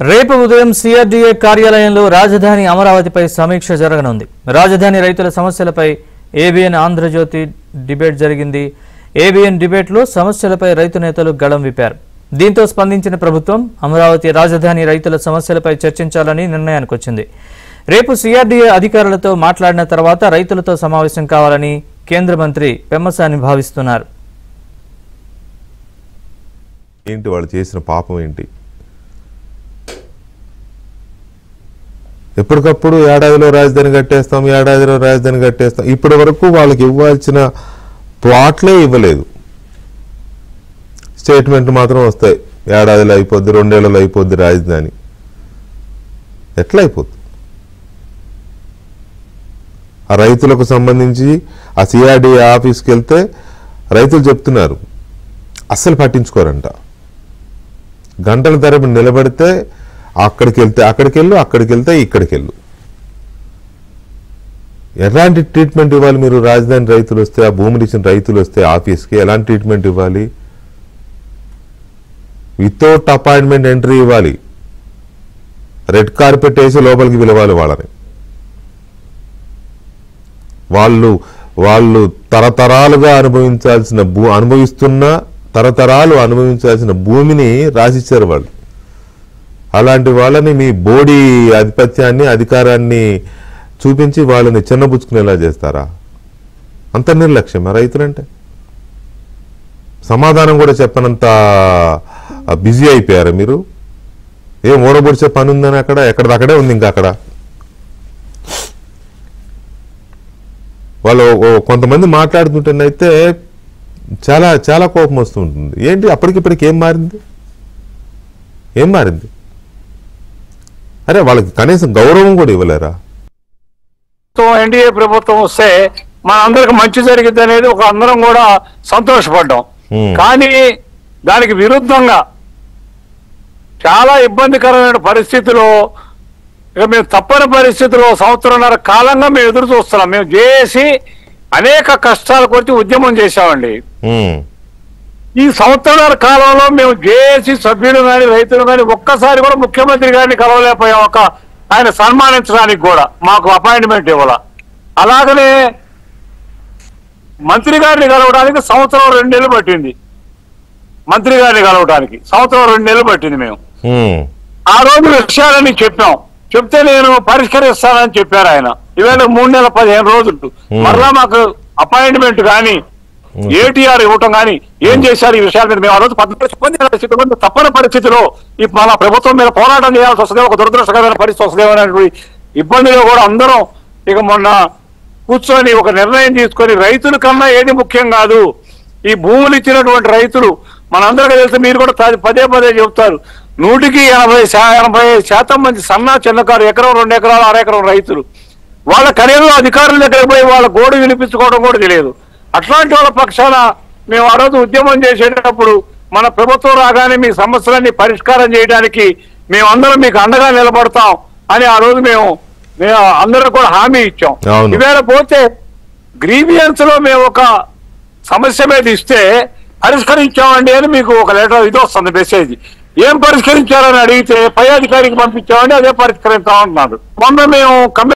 రేపు ఉదయం సిఆర్డీఏ కార్యాలయంలో రాజధాని అమరావతిపై సమీక్ష జరగనుంది. రాజధాని రైతుల సమస్యలపై ఏబిఎన్ ఆంధ్రజ్యోతి డిబేట్ జరిగింది. ఏబిఎన్ డిబేట్లో సమస్యలపై రైతు నేతలు గళం విప్పారు. దీంతో స్పందించిన ప్రభుత్వం అమరావతి రాజధాని రైతుల సమస్యలపై చర్చించాలని నిర్ణయానికి వచ్చింది. రేపు సిఆర్డీఏ అధికారులతో మాట్లాడిన తర్వాత రైతులతో సమావేశం కావాలని కేంద్ర మంత్రి పెమ్మసాని భావిస్తున్నారు. ఏంటి వాళ్ళు చేసిన పాపం ఏంటి? ఎప్పటికప్పుడు ఏడాదిలో రాజధాని కట్టేస్తాం, ఏడాదిలో రాజధాని కట్టేస్తాం. ఇప్పటి వరకు వాళ్ళకి ఇవ్వాల్సిన ప్లాట్లే ఇవ్వలేదు. స్టేట్మెంట్ మాత్రం వస్తాయి, ఏడాదిలో అయిపోద్ది, 2 ఏళ్లలో అయిపోద్ది రాజధాని. ఎట్లా అయిపోద్ది? ఆ రైతులకు సంబంధించి ఆ సిఆర్డీఏ ఆఫీస్కి వెళ్తే రైతులు చెప్తున్నారు అస్సలు పట్టించుకోరంట. గంటల తరబడి నిలబడితే అక్కడికి వెళ్తే ఇక్కడికి వెళ్ళు. ఎలాంటి ట్రీట్మెంట్ ఇవ్వాలి మీరు? రాజధాని రైతులు వస్తే, ఆ భూమిని ఇచ్చిన రైతులు వస్తే ఆఫీస్కి ఎలాంటి ట్రీట్మెంట్ ఇవ్వాలి? వితౌట్ అపాయింట్మెంట్ ఎంట్రీ ఇవ్వాలి. రెడ్ కార్పెట్ వేసి లోపలికి పిలవాలి వాళ్ళని. వాళ్ళు తరతరాలుగా అనుభవించాల్సిన భూమిని రాసిచ్చారు వాళ్ళు. అలాంటి వాళ్ళని మీ బోడీ ఆధిపత్యాన్ని, అధికారాన్ని చూపించి వాళ్ళని చిన్నబుచ్చుకునేలా చేస్తారా? అంత నిర్లక్ష్యమా రైతులంటే? సమాధానం కూడా చెప్పనంత బిజీ అయిపోయారా మీరు? ఏం ఓడబొడిచే పని ఉందని అక్కడ ఎక్కడిదక్కడే ఉంది. ఇంకా అక్కడ వాళ్ళు కొంతమంది మాట్లాడుతుంటేనైతే చాలా చాలా కోపం వస్తూ ఉంటుంది. ఏంటి అప్పటికిప్పటికి ఏం మారింది? అరే వాళ్ళకి కనీసం గౌరవం కూడా ఇవ్వలేరా? ఎన్డీఏ ప్రభుత్వం వస్తే మనందరికి మంచి జరిగింది అనేది ఒక అందరం కూడా సంతోషపడ్డాం. కానీ దానికి విరుద్ధంగా చాలా ఇబ్బందికరమైన పరిస్థితిలో, ఇక మేము తప్పని పరిస్థితిలో 1.5 సంవత్సరాల కాలంగా మేము ఎదురు చూస్తున్నాం. మేము చేసి అనేక కష్టాలు కొట్టి ఉద్యమం చేశామండి. ఈ 1.5 సంవత్సరాల కాలంలో మేము జేఏసీ సభ్యులు కానీ రైతులు కానీ ఒక్కసారి కూడా ముఖ్యమంత్రి గారిని కలవలేకపోయాం. ఆయన సన్మానించడానికి కూడా మాకు అపాయింట్మెంట్ ఇవ్వాల. అలాగనే మంత్రి గారిని కలవడానికి 1 సంవత్సరం 2 నెలలు పట్టింది. మంత్రి గారిని కలవడానికి 1 సంవత్సరం 2 నెలలు పట్టింది. మేము ఆ రోజు విషయాలని చెప్తే నేను పరిష్కరిస్తానని చెప్పారు ఆయన. ఈవేళ 3 నెలల 15 రోజులు మరలా మాకు అపాయింట్మెంట్ కానీ ఏటీఆర్ ఇవ్వటం కానీ ఏం చేశారు? ఈ విషయాల మీద మేము ఆ రోజు 14 తప్పని పరిస్థితిలో మన ప్రభుత్వం మీద పోరాటం చేయాల్సి వస్తుంది, ఒక దురదృష్టకరమైన పరిస్థితి వస్తుందేమో అనేటువంటి ఇబ్బందిలో కూడా అందరం ఇక మొన్న కూర్చొని ఒక నిర్ణయం తీసుకొని రైతుల కన్నా ఏది ముఖ్యం కాదు, ఈ భూములు ఇచ్చినటువంటి రైతులు మనందరికీ తెలిసి, మీరు కూడా పదే చెబుతారు, 100కి 80% మంది సన్నా చిన్నకారు, ఎకరం 2 ఎకరాలు 6 ఎకరం రైతులు. వాళ్ళ కనీసం అధికారుల దగ్గర పోయి వాళ్ళ గోడు వినిపించుకోవడం కూడా తెలియదు. అట్లాంటి వాళ్ళ పక్షాన మేము ఆ రోజు ఉద్యమం చేసేటప్పుడు మన ప్రభుత్వం రాగానే మీ సమస్యలన్నీ పరిష్కారం చేయడానికి మేమందరం మీకు అండగా నిలబడతాం అని ఆ రోజు మేము అందరూ కూడా హామీ ఇచ్చాం. ఇవేళ పోతే గ్రీవియన్స్ లో మేము ఒక సమస్య మీద ఇస్తే పరిష్కరించామండి అని మీకు ఒక లెటర్ ఇది వస్తుంది, మెసేజ్. ఏం పరిష్కరించారని అడిగితే పై అధికారికి పంపించామండి, అదే పరిష్కరించామంటున్నారు. మొన్న మేము